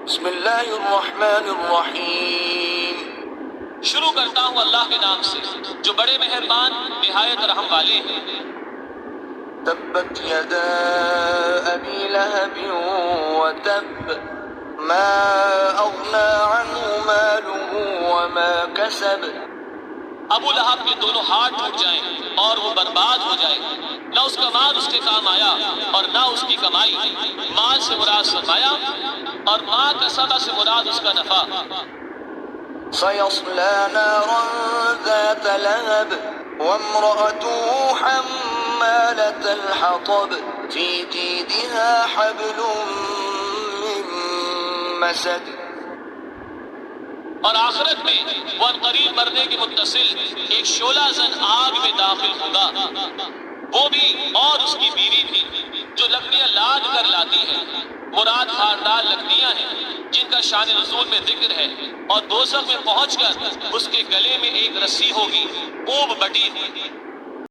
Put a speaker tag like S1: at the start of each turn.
S1: بسم اللہ الرحمن الرحیم۔
S2: شروع کرتا ہوں اللہ کے نام سے جو بڑے مہربان نہایت رحم والے ہیں۔
S1: تبت یدا ابی لہب وتب ما اغنى عنه ماله وما کسب۔
S2: ابو لہب کے دونوں ہاتھ ٹوٹ جائیں اور وہ برباد ہو جائے، نہ اس کا مال اس کے کام آیا اور نہ اس کی کمائی۔ مال سے مراد سرمایہ اور ما کسب سے مراد اس کا نفع۔
S1: سيصلى نارا ذات لهب وامرأته حمالة الحطب في جيدها حبل من مسد۔
S2: اور آخرت میں وہ عنقریب مرنے کے متصل ایک شعلہ زن آگ میں داخل ہوگا، وہ بھی اور اس کی بیوی بھی جو لکڑیاں لاد کر لاتی ہے۔ مراد خاردار لکڑیاں ہیں جن کا شان نزول میں ذکر ہے، اور دوزخ میں پہنچ کر اس کے گلے میں ایک رسی ہوگی، اوب بٹی ہوئی۔